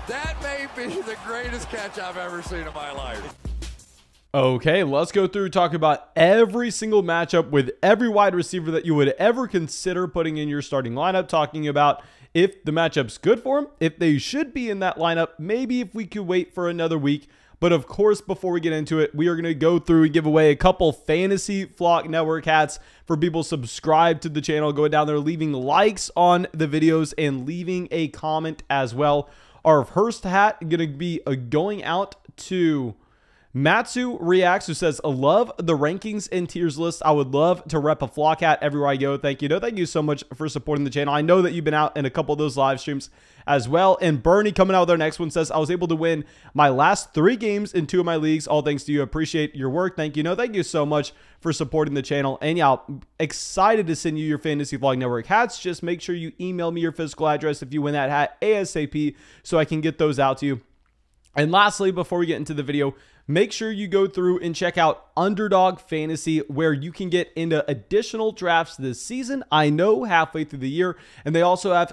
That may be the greatest catch I've ever seen in my life. Okay, let's go through talk about every single matchup with every wide receiver that you would ever consider putting in your starting lineup, talking about if the matchup's good for them, if they should be in that lineup, maybe if we could wait for another week. But of course, before we get into it, we are going to go through and give away a couple Fantasy Flock Network hats for people subscribed to the channel, going down there, leaving likes on the videos and leaving a comment as well. Our first hat going to be going out to Matsu Reacts, who says, I love the rankings and tiers list. I would love to rep a flock hat everywhere I go. Thank you. No, thank you so much for supporting the channel. I know that you've been out in a couple of those live streams as well. And Bernie coming out with our next one says, I was able to win my last 3 games in 2 of my leagues. All thanks to you. Appreciate your work. Thank you. No, thank you so much for supporting the channel. And yeah, I'm excited to send you your Fantasy Vlog Network hats. Just make sure you email me your physical address if you win that hat ASAP so I can get those out to you. And lastly, before we get into the video, make sure you go through and check out Underdog Fantasy, where you can get into additional drafts this season. I know, halfway through the year. And they also have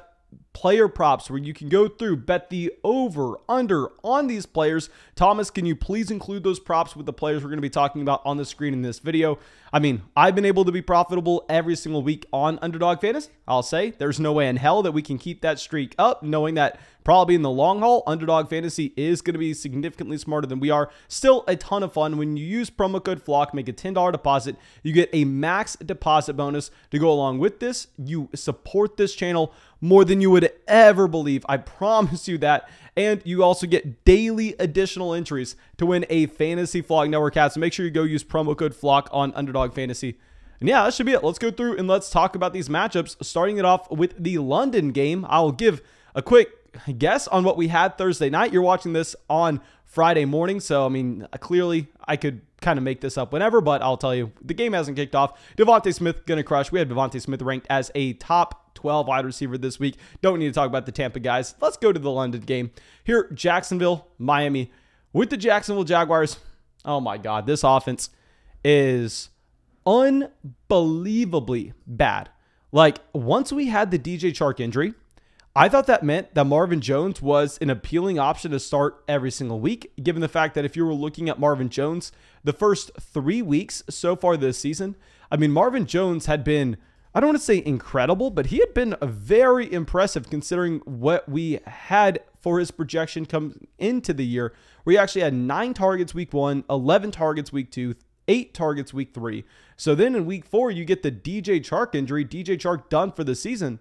player props where you can go through, bet the over, under on these players. Thomas, can you please include those props with the players we're going to be talking about on the screen in this video? I mean, I've been able to be profitable every single week on Underdog Fantasy. I'll say there's no way in hell that we can keep that streak up, knowing that probably in the long haul, Underdog Fantasy is going to be significantly smarter than we are. Still a ton of fun. When you use promo code FLOCK, make a $10 deposit, you get a max deposit bonus to go along with this. You support this channel more than you would ever believe. I promise you that. And you also get daily additional entries to win a Fantasy Flock Network hat. So make sure you go use promo code FLOCK on Underdog Fantasy. And yeah, that should be it. Let's go through and let's talk about these matchups, starting it off with the London game. I'll give a quick guess on what we had Thursday night. You're watching this on Friday morning, so I mean, clearly I could kind of make this up whenever, but I'll tell you, the game hasn't kicked off. Devonte Smith gonna crush. We had Devonte Smith ranked as a top 12 wide receiver this week. Don't need to talk about the Tampa guys. Let's go to the London game. Here, Jacksonville, Miami. With the Jacksonville Jaguars, oh my God, this offense is unbelievably bad. Like, once we had the DJ Chark injury, I thought that meant that Marvin Jones was an appealing option to start every single week, given the fact that if you were looking at Marvin Jones, the first 3 weeks so far this season, I mean, Marvin Jones had been, I don't want to say incredible, but he had been very impressive considering what we had for his projection come into the year, where he actually had 9 targets week 1, 11 targets week 2, 8 targets week 3. So then in week 4, you get the DJ Chark injury, DJ Chark done for the season.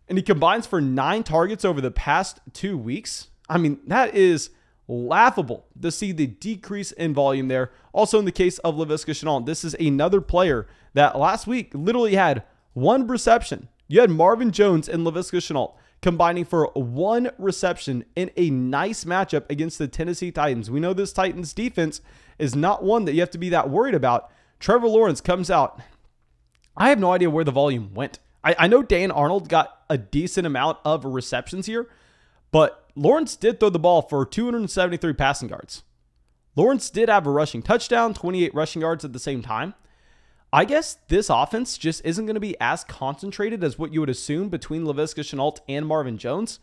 And he combines for 9 targets over the past 2 weeks. I mean, that is laughable to see the decrease in volume there. Also in the case of Laviska Shenault, this is another player that last week literally had 1 reception. You had Marvin Jones and Laviska Shenault combining for 1 reception in a nice matchup against the Tennessee Titans. We know this Titans defense is not one that you have to be that worried about. Trevor Lawrence comes out. I have no idea where the volume went. I know Dan Arnold got a decent amount of receptions here, but Lawrence did throw the ball for 273 passing yards. Lawrence did have a rushing touchdown, 28 rushing yards at the same time. I guess this offense just isn't going to be as concentrated as what you would assume between Laviska Shenault and Marvin Jones.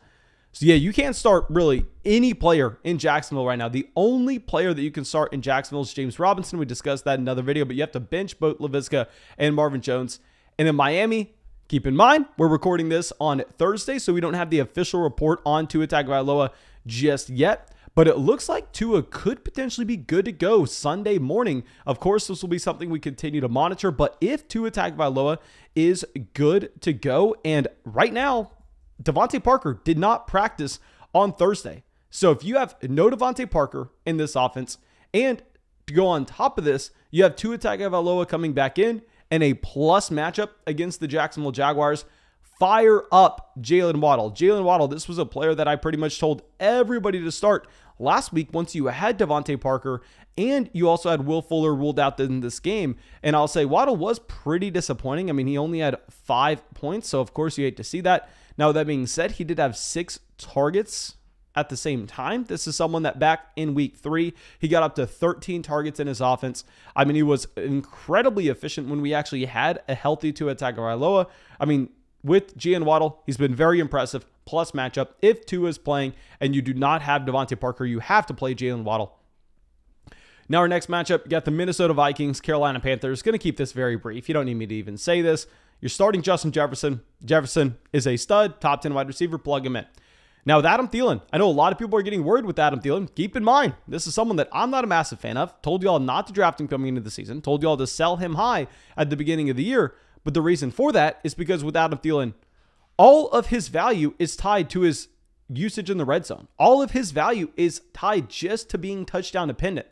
So yeah, you can't start really any player in Jacksonville right now. The only player that you can start in Jacksonville is James Robinson. We discussed that in another video, but you have to bench both Laviska and Marvin Jones. And in Miami, keep in mind, we're recording this on Thursday, so we don't have the official report on Tua Tagovailoa just yet. But it looks like Tua could potentially be good to go Sunday morning. Of course, this will be something we continue to monitor. But if Tua Tagovailoa is good to go, and right now, Devonte Parker did not practice on Thursday. So if you have no Devonte Parker in this offense, and to go on top of this, you have Tua Tagovailoa coming back in, and a plus matchup against the Jacksonville Jaguars. Fire up Jalen Waddle. Jalen Waddle, this was a player that I pretty much told everybody to start last week once you had Devonte Parker and you also had Will Fuller ruled out in this game. And I'll say Waddle was pretty disappointing. I mean, he only had 5 points, so of course you hate to see that. Now, with that being said, he did have 6 targets at the same time. This is someone that back in week 3, he got up to 13 targets in his offense. I mean, he was incredibly efficient when we actually had a healthy Tua Tagovailoa. I mean, with Jalen Waddle, he's been very impressive. Plus matchup. If Tua is playing and you do not have Devonte Parker, you have to play Jalen Waddle. Now our next matchup, you got the Minnesota Vikings, Carolina Panthers. Going to keep this very brief. You don't need me to even say this. You're starting Justin Jefferson. Jefferson is a stud, top 10 wide receiver. Plug him in. Now with Adam Thielen, I know a lot of people are getting worried with Adam Thielen. Keep in mind, this is someone that I'm not a massive fan of. Told y'all not to draft him coming into the season. Told y'all to sell him high at the beginning of the year. But the reason for that is because with Adam Thielen, all of his value is tied to his usage in the red zone. All of his value is tied just to being touchdown dependent.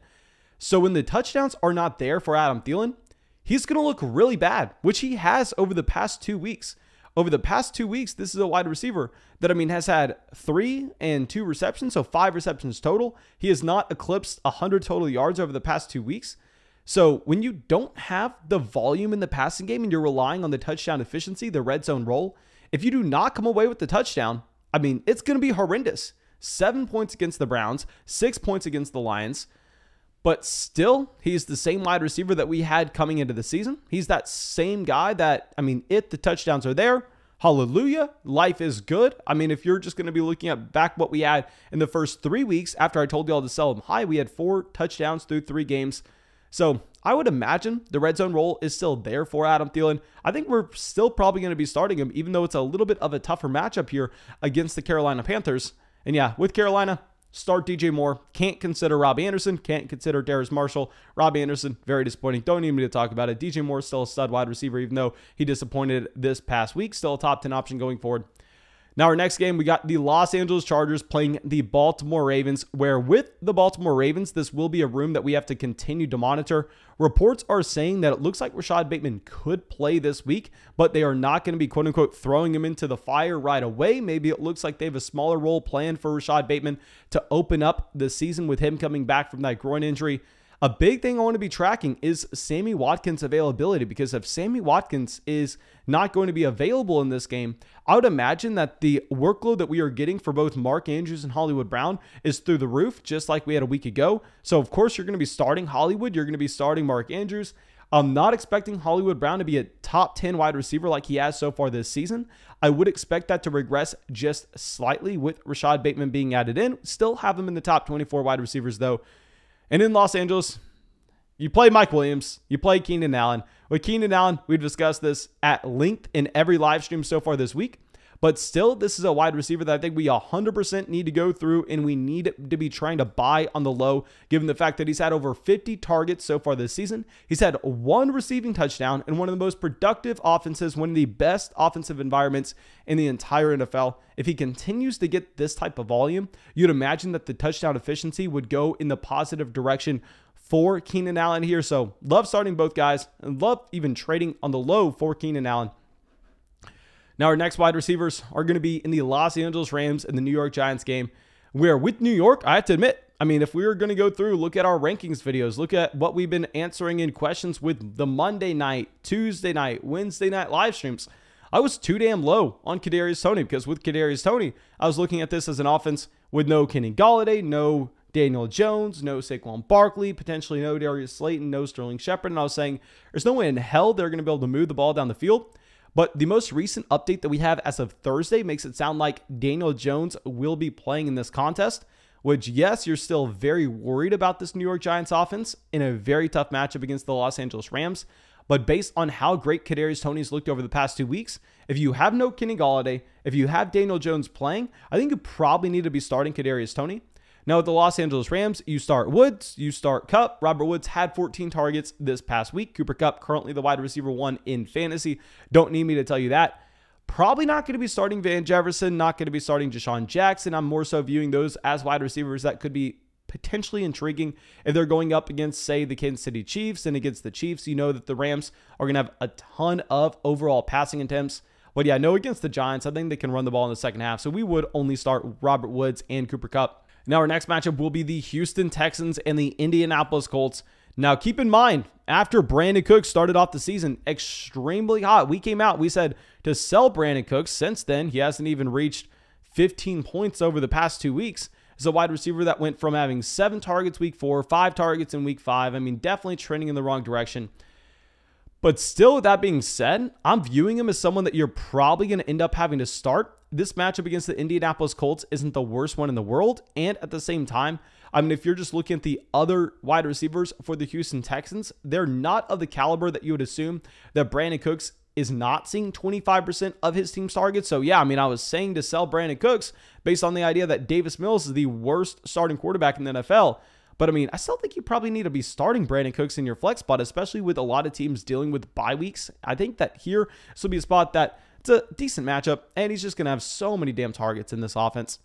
So when the touchdowns are not there for Adam Thielen, he's going to look really bad, which he has over the past 2 weeks. Over the past 2 weeks, this is a wide receiver that, has had 3 and 2 receptions, so 5 receptions total. He has not eclipsed 100 total yards over the past 2 weeks. So when you don't have the volume in the passing game and you're relying on the touchdown efficiency, the red zone role, if you do not come away with the touchdown, it's going to be horrendous. 7 points against the Browns, 6 points against the Lions. But still, he's the same wide receiver that we had coming into the season. He's that same guy that, if the touchdowns are there, hallelujah, life is good. If you're just going to be looking at back what we had in the first 3 weeks after I told y'all to sell him high, we had 4 touchdowns through 3 games. So I would imagine the red zone role is still there for Adam Thielen. I think we're still probably going to be starting him, even though it's a little bit of a tougher matchup here against the Carolina Panthers. And yeah, with Carolina, start DJ Moore. Can't consider Robbie Anderson. Can't consider Darius Marshall. Robbie Anderson, very disappointing. Don't need me to talk about it. DJ Moore is still a stud wide receiver, even though he disappointed this past week. Still a top 10 option going forward. Now our next game, we got the Los Angeles Chargers playing the Baltimore Ravens, where with the Baltimore Ravens, this will be a room that we have to continue to monitor. Reports are saying that it looks like Rashad Bateman could play this week, but they are not going to be quote unquote throwing him into the fire right away. Maybe it looks like they have a smaller role planned for Rashad Bateman to open up the season with him coming back from that groin injury. A big thing I want to be tracking is Sammy Watkins' availability, because if Sammy Watkins is not going to be available in this game, I would imagine that the workload that we are getting for both Mark Andrews and Hollywood Brown is through the roof, just like we had a week ago. So, of course, you're going to be starting Hollywood. You're going to be starting Mark Andrews. I'm not expecting Hollywood Brown to be a top 10 wide receiver like he has so far this season. I would expect that to regress just slightly with Rashad Bateman being added in. Still have him in the top 24 wide receivers, though. And in Los Angeles, you play Mike Williams, you play Keenan Allen. With Keenan Allen, we've discussed this at length in every live stream so far this week. But still, this is a wide receiver that I think we 100% need to go through, and we need to be trying to buy on the low, given the fact that he's had over 50 targets so far this season. He's had 1 receiving touchdown in one of the most productive offenses, one of the best offensive environments in the entire NFL. If he continues to get this type of volume, you'd imagine that the touchdown efficiency would go in the positive direction for Keenan Allen here. So love starting both guys and love even trading on the low for Keenan Allen. Now our next wide receivers are going to be in the Los Angeles Rams and the New York Giants game, where with New York, I have to admit, if we were going to go through, look at our rankings videos, look at what we've been answering in questions with the Monday night, Tuesday night, Wednesday night live streams, I was too damn low on Kadarius Toney, because with Kadarius Toney, I was looking at this as an offense with no Kenny Golladay, no Daniel Jones, no Saquon Barkley, potentially no Darius Slayton, no Sterling Shepard. And I was saying, there's no way in hell they're going to be able to move the ball down the field. But the most recent update that we have as of Thursday makes it sound like Daniel Jones will be playing in this contest, which, yes, you're still very worried about this New York Giants offense in a very tough matchup against the Los Angeles Rams. But based on how great Kadarius Toney's looked over the past 2 weeks, if you have no Kenny Golladay, if you have Daniel Jones playing, I think you probably need to be starting Kadarius Toney. Now, with the Los Angeles Rams, you start Woods, you start Kupp. Robert Woods had 14 targets this past week. Cooper Kupp, currently the wide receiver 1 in fantasy. Don't need me to tell you that. Probably not going to be starting Van Jefferson, not going to be starting Deshaun Jackson. I'm more so viewing those as wide receivers that could be potentially intriguing if they're going up against, say, the Kansas City Chiefs. And against the Chiefs, you know that the Rams are going to have a ton of overall passing attempts. But yeah, no, against the Giants, I think they can run the ball in the second half. So we would only start Robert Woods and Cooper Kupp. Now, our next matchup will be the Houston Texans and the Indianapolis Colts. Now, keep in mind, after Brandon Cooks started off the season extremely hot, we came out, we said to sell Brandon Cooks. Since then, he hasn't even reached 15 points over the past 2 weeks. As a wide receiver that went from having 7 targets week 4, 5 targets in week 5. Definitely trending in the wrong direction. But still, with that being said, I'm viewing him as someone that you're probably going to end up having to start. This matchup against the Indianapolis Colts isn't the worst one in the world. And at the same time, I mean, if you're just looking at the other wide receivers for the Houston Texans, they're not of the caliber that you would assume that Brandon Cooks is not seeing 25% of his team's targets. So yeah, I mean, I was saying to sell Brandon Cooks based on the idea that Davis Mills is the worst starting quarterback in the NFL. But I mean, I still think you probably need to be starting Brandon Cooks in your flex spot, especially with a lot of teams dealing with bye weeks. I think that here, this will be a spot that it's a decent matchup, and he's just going to have so many damn targets in this offense.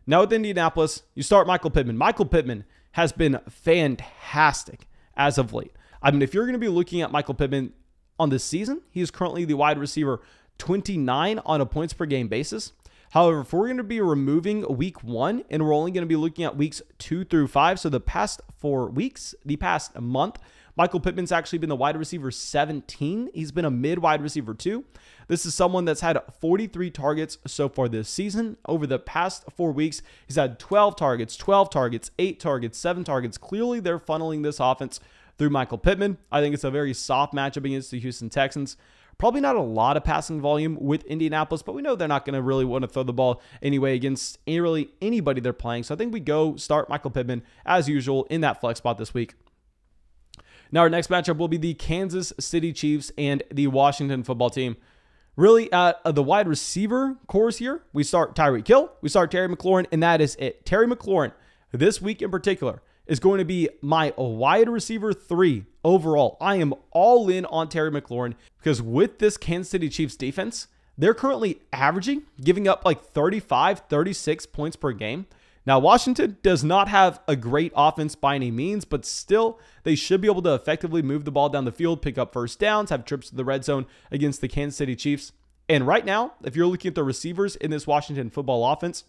Now with Indianapolis, you start Michael Pittman. Michael Pittman has been fantastic as of late. I mean, if you're going to be looking at Michael Pittman on this season, he is currently the wide receiver 29 on a points per game basis. However, if we're going to be removing week 1 and we're only going to be looking at weeks 2 through 5, so the past 4 weeks, the past month, Michael Pittman's actually been the wide receiver 17. He's been a mid wide receiver 2. This is someone that's had 43 targets so far this season. Over the past 4 weeks, he's had 12 targets, 8 targets, 7 targets. Clearly, they're funneling this offense through Michael Pittman. I think it's a very soft matchup against the Houston Texans. Probably not a lot of passing volume with Indianapolis, but we know they're not going to really want to throw the ball anyway against really anybody they're playing. So I think we go start Michael Pittman as usual in that flex spot this week. Now our next matchup will be the Kansas City Chiefs and the Washington football team. Really, at the wide receiver cores here, we start Tyreek Hill, we start Terry McLaurin, and that is it. Terry McLaurin, this week in particular, is going to be my wide receiver 3 overall. I am all in on Terry McLaurin because with this Kansas City Chiefs defense, they're currently averaging, giving up like 35, 36 points per game. Now, Washington does not have a great offense by any means, but still, they should be able to effectively move the ball down the field, pick up first downs, have trips to the red zone against the Kansas City Chiefs. And right now, if you're looking at the receivers in this Washington football offense,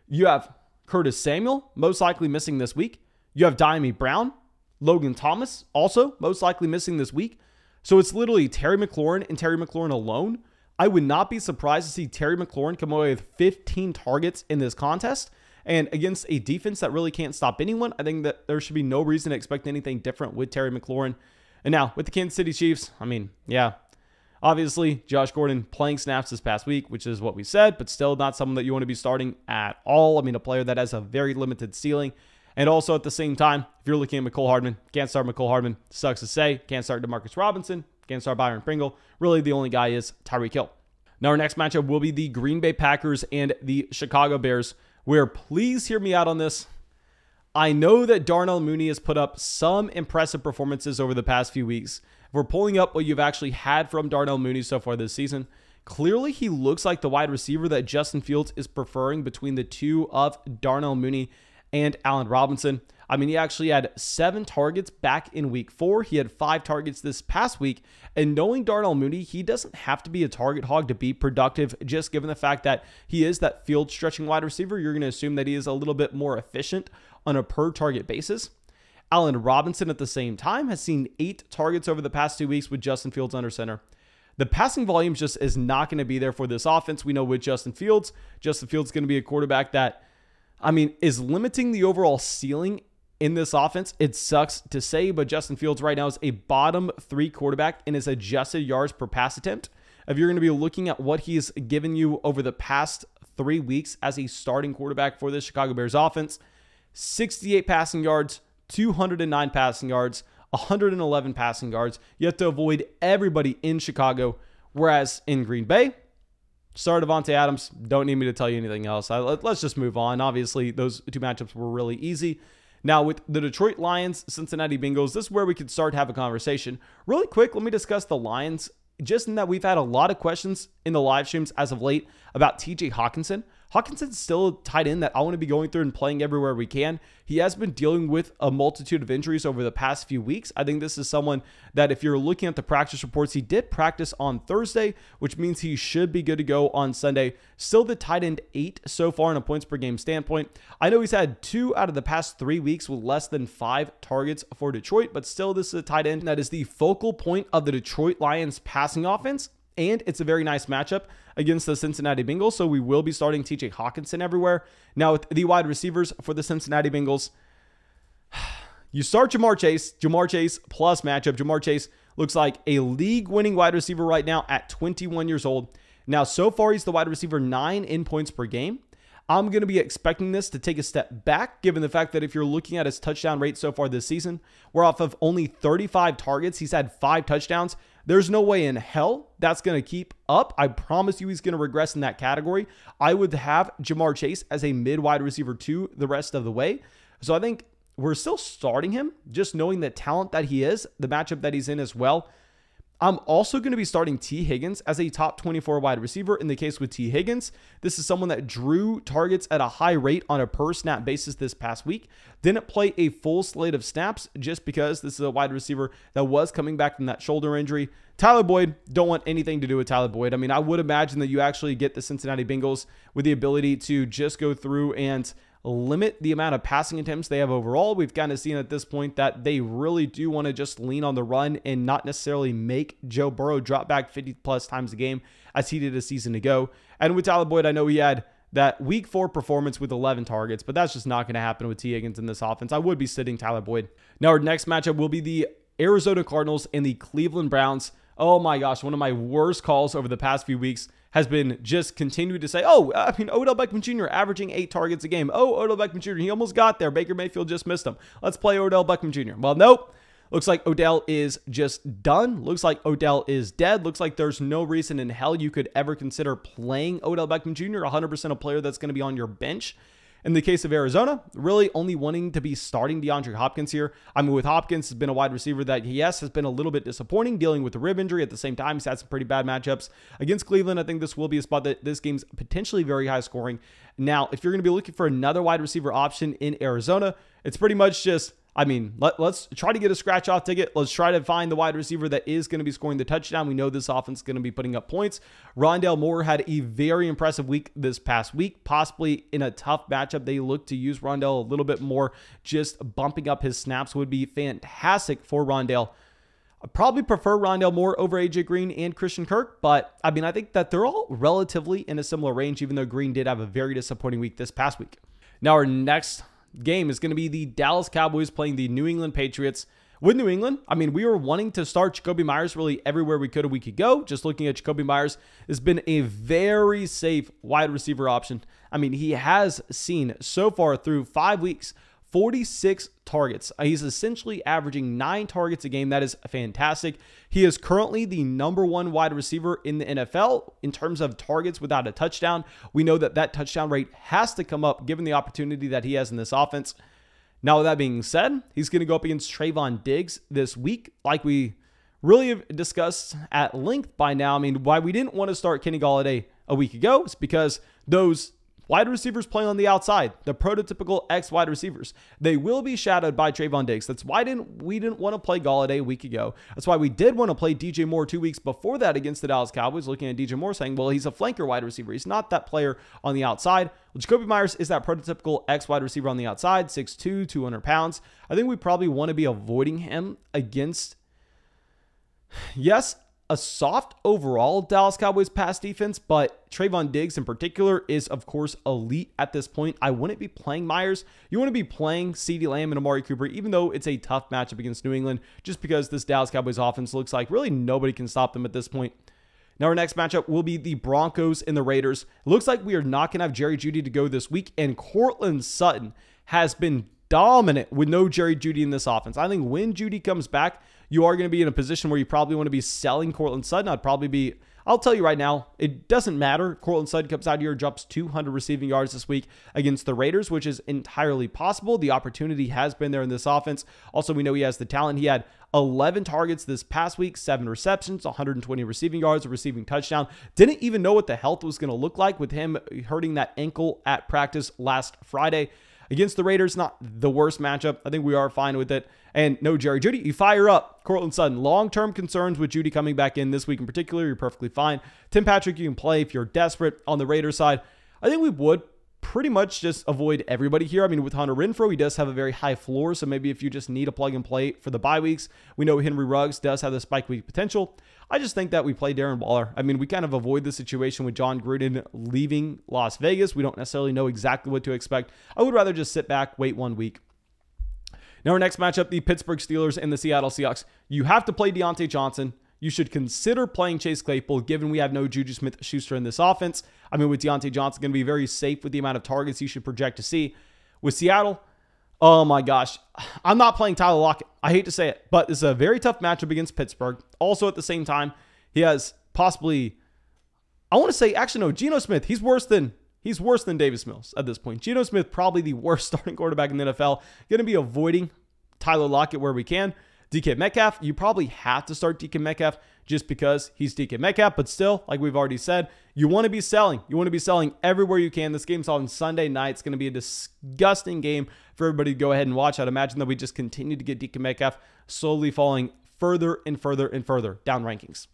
you have Curtis Samuel, most likely missing this week. You have Diami Brown, Logan Thomas, also most likely missing this week. So it's literally Terry McLaurin and Terry McLaurin alone. I would not be surprised to see Terry McLaurin come away with 15 targets in this contest. And against a defense that really can't stop anyone, I think that there should be no reason to expect anything different with Terry McLaurin. And now with the Kansas City Chiefs, I mean, yeah, obviously Josh Gordon playing snaps this past week, which is what we said, but still not someone that you want to be starting at all. I mean, a player that has a very limited ceiling. And also at the same time, if you're looking at Mecole Hardman, can't start Mecole Hardman. Sucks to say. Can't start Demarcus Robinson. Can't start Byron Pringle. Really, the only guy is Tyreek Hill. Now, our next matchup will be the Green Bay Packers and the Chicago Bears, where please hear me out on this. I know that Darnell Mooney has put up some impressive performances over the past few weeks. If we're pulling up what you've actually had from Darnell Mooney so far this season, clearly he looks like the wide receiver that Justin Fields is preferring between the two of Darnell Mooney and Allen Robinson. I mean, he actually had 7 targets back in week 4. He had 5 targets this past week. And knowing Darnell Mooney, he doesn't have to be a target hog to be productive, just given the fact that he is that field stretching wide receiver. You're going to assume that he is a little bit more efficient on a per target basis. Allen Robinson at the same time has seen 8 targets over the past 2 weeks with Justin Fields under center. The passing volume just is not going to be there for this offense. We know with Justin Fields is going to be a quarterback that, I mean, is limiting the overall ceiling in this offense. It sucks to say, but Justin Fields right now is a bottom 3 quarterback in his adjusted yards per pass attempt. If you're going to be looking at what he's given you over the past 3 weeks as a starting quarterback for the Chicago Bears offense, 68 passing yards, 209 passing yards, 111 passing yards. You have to avoid everybody in Chicago, whereas in Green Bay, start Devonte Adams. Don't need me to tell you anything else. Let's just move on. Obviously, those 2 matchups were really easy. Now, with the Detroit Lions, Cincinnati Bengals, this is where we could start to have a conversation. Really quick, let me discuss the Lions, just in that we've had a lot of questions in the live streams as of late about TJ Hawkinson. Hawkinson's still a tight end that I want to be going through and playing everywhere we can. He has been dealing with a multitude of injuries over the past few weeks. I think this is someone that if you're looking at the practice reports, he did practice on Thursday, which means he should be good to go on Sunday. Still the tight end 8 so far in a points per game standpoint. I know he's had 2 out of the past 3 weeks with less than 5 targets for Detroit, but still this is a tight end that is the focal point of the Detroit Lions passing offense. And it's a very nice matchup against the Cincinnati Bengals, so we will be starting TJ Hawkinson everywhere. Now, with the wide receivers for the Cincinnati Bengals, you start Jamar Chase plus matchup. Jamar Chase looks like a league-winning wide receiver right now at 21 years old. Now, so far, he's the wide receiver 9 in points per game. I'm going to be expecting this to take a step back, given the fact that if you're looking at his touchdown rate so far this season, we're off of only 35 targets. He's had 5 touchdowns. There's no way in hell that's going to keep up. I promise you he's going to regress in that category. I would have Jamar Chase as a mid-wide receiver 2 the rest of the way. So I think we're still starting him, just knowing the talent that he is, the matchup that he's in as well. I'm also going to be starting T. Higgins as a top 24 wide receiver. In the case with T. Higgins, this is someone that drew targets at a high rate on a per snap basis this past week. Didn't play a full slate of snaps just because this is a wide receiver that was coming back from that shoulder injury. Tyler Boyd, don't want anything to do with Tyler Boyd. I mean, I would imagine that you actually get the Cincinnati Bengals with the ability to just go through and limit the amount of passing attempts they have overall. We've kind of seen at this point that they really do want to just lean on the run and not necessarily make Joe Burrow drop back 50 plus times a game as he did a season ago. And with Tyler Boyd, I know he had that week 4 performance with 11 targets, but that's just not going to happen with T. Higgins in this offense. I would be sitting Tyler Boyd. Now, our next matchup will be the Arizona Cardinals and the Cleveland Browns. Oh my gosh, one of my worst calls over the past few weeks has been just continuing to say, Odell Beckham Jr. averaging 8 targets a game. Oh, Odell Beckham Jr., he almost got there. Baker Mayfield just missed him. Let's play Odell Beckham Jr. Well, nope. Looks like Odell is just done. Looks like Odell is dead. Looks like there's no reason in hell you could ever consider playing Odell Beckham Jr., 100% a player that's going to be on your bench. In the case of Arizona, really only wanting to be starting DeAndre Hopkins here. I mean, with Hopkins, has been a wide receiver that, yes, has been a little bit disappointing, dealing with the rib injury. At the same time, he's had some pretty bad matchups. Against Cleveland, I think this will be a spot that this game's potentially very high scoring. Now, if you're going to be looking for another wide receiver option in Arizona, it's pretty much just, let's try to get a scratch-off ticket. Let's try to find the wide receiver that is going to be scoring the touchdown. We know this offense is going to be putting up points. Rondelle Moore had a very impressive week this past week, possibly in a tough matchup. They look to use Rondelle a little bit more. Just bumping up his snaps would be fantastic for Rondelle. I probably prefer Rondelle Moore over AJ Green and Christian Kirk, but I think that they're all relatively in a similar range, even though Green did have a very disappointing week this past week. Now, our next game is going to be the Dallas Cowboys playing the New England Patriots. With New England, we were wanting to start Jacoby Myers really everywhere we could a week ago. Just looking at Jacoby Myers, has been a very safe wide receiver option. He has seen so far through 5 weeks 46 targets. He's essentially averaging 9 targets a game. That is fantastic. He is currently the #1 wide receiver in the NFL in terms of targets without a touchdown. We know that that touchdown rate has to come up given the opportunity that he has in this offense. Now, with that being said, he's going to go up against Trayvon Diggs this week, like we really have discussed at length by now. Why we didn't want to start Kenny Golladay a week ago is because those wide receivers playing on the outside, the prototypical X wide receivers, they will be shadowed by Trayvon Diggs. That's why we didn't want to play Golladay a week ago. That's why we did want to play DJ Moore 2 weeks before that against the Dallas Cowboys, looking at DJ Moore saying, well, he's a flanker wide receiver. He's not that player on the outside. Well, Jacoby Myers is that prototypical X wide receiver on the outside, 6'2", 200 pounds. I think we probably want to be avoiding him against, yes, a soft overall Dallas Cowboys pass defense, but Trayvon Diggs in particular is, of course, elite at this point. I wouldn't be playing Myers. You want to be playing CeeDee Lamb and Amari Cooper, even though it's a tough matchup against New England, just because this Dallas Cowboys offense looks like really nobody can stop them at this point. Now, our next matchup will be the Broncos and the Raiders. It looks like we are not going to have Jerry Jeudy to go this week, and Courtland Sutton has been dominant with no Jerry Jeudy in this offense. I think when Jeudy comes back, you are going to be in a position where you probably want to be selling Courtland Sutton. I'll tell you right now, it doesn't matter. Courtland Sutton comes out here, drops 200 receiving yards this week against the Raiders, which is entirely possible. The opportunity has been there in this offense. Also, we know he has the talent. He had 11 targets this past week, 7 receptions, 120 receiving yards, a receiving touchdown. Didn't even know what the health was going to look like with him hurting that ankle at practice last Friday. Against the Raiders, not the worst matchup. I think we are fine with it. And no Jerry Jeudy. You fire up Courtland Sutton. Long-term concerns with Jeudy coming back in this week in particular. You're perfectly fine. Tim Patrick, you can play if you're desperate. On the Raiders side, I think we would pretty much just avoid everybody here. With Hunter Renfrow, he does have a very high floor, so maybe if you just need a plug and play for the bye weeks, we know Henry Ruggs does have the spike week potential. I just think that we play Darren Waller. We kind of avoid the situation with John Gruden leaving Las Vegas. We don't necessarily know exactly what to expect. I would rather just sit back, wait 1 week. Now our next matchup, the Pittsburgh Steelers and the Seattle Seahawks. You have to play Deontay Johnson. You should consider playing Chase Claypool, given we have no Juju Smith-Schuster in this offense. I mean, with Deontay Johnson, going to be very safe with the amount of targets he should project to see. With Seattle, oh my gosh, I'm not playing Tyler Lockett. I hate to say it, but it's a very tough matchup against Pittsburgh. Also, at the same time, he has possibly, I want to say, actually no, Geno Smith. He's worse than Davis Mills at this point. Geno Smith, probably the worst starting quarterback in the NFL. Going to be avoiding Tyler Lockett where we can. DK Metcalf, you probably have to start DK Metcalf just because he's DK Metcalf, but still, like we've already said, you want to be selling. You want to be selling everywhere you can. This game's on Sunday night. It's going to be a disgusting game for everybody to go ahead and watch. I'd imagine that we just continue to get DK Metcalf slowly falling further and further and further down rankings.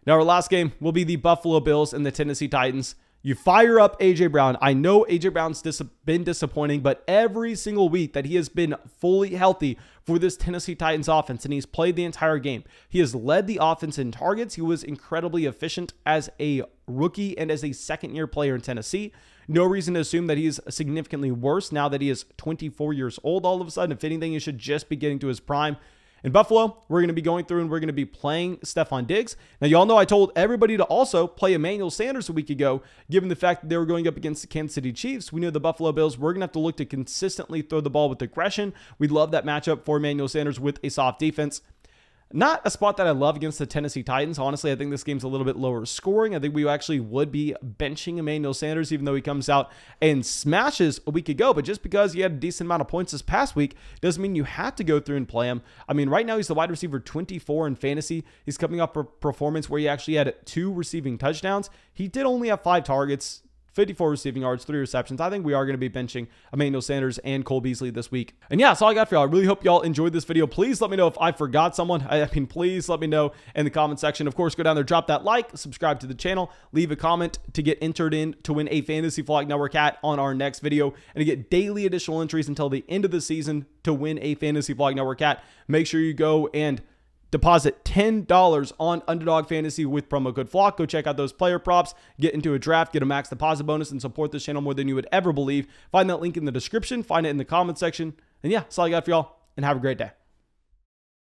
Now, our last game will be the Buffalo Bills and the Tennessee Titans. You fire up A.J. Brown. I know A.J. Brown's been disappointing, but every single week that he has been fully healthy for this Tennessee Titans offense, and he's played the entire game, he has led the offense in targets. He was incredibly efficient as a rookie and as a second-year player in Tennessee. No reason to assume that he's significantly worse now that he is 24 years old all of a sudden. If anything, he should just be getting to his prime. In Buffalo, we're going to be going through and we're going to be playing Stephon Diggs. Now, y'all know I told everybody to also play Emmanuel Sanders a week ago, given the fact that they were going up against the Kansas City Chiefs. We knew the Buffalo Bills were going to have to look to consistently throw the ball with aggression. We love that matchup for Emmanuel Sanders with a soft defense. Not a spot that I love against the Tennessee Titans. Honestly, I think this game's a little bit lower scoring. I think we actually would be benching Emmanuel Sanders, even though he comes out and smashes a week ago. But just because he had a decent amount of points this past week doesn't mean you have to go through and play him. I mean, right now he's the wide receiver 24 in fantasy. He's coming off a performance where he actually had 2 receiving touchdowns. He did only have 5 targets, 54 receiving yards, 3 receptions. I think we are going to be benching Emmanuel Sanders and Cole Beasley this week. And yeah, that's all I got for y'all. I really hope y'all enjoyed this video. Please let me know if I forgot someone. I mean, please let me know in the comment section. Of course, go down there, drop that like, subscribe to the channel, leave a comment to get entered in to win a Fantasy Football Network hat on our next video, and to get daily additional entries until the end of the season to win a Fantasy Football Network hat. Make sure you go and deposit $10 on Underdog Fantasy with promo code FLOCK. Go check out those player props, get into a draft, get a max deposit bonus, and support this channel more than you would ever believe. Find that link in the description, find it in the comment section. And yeah, that's all I got for y'all, and have a great day.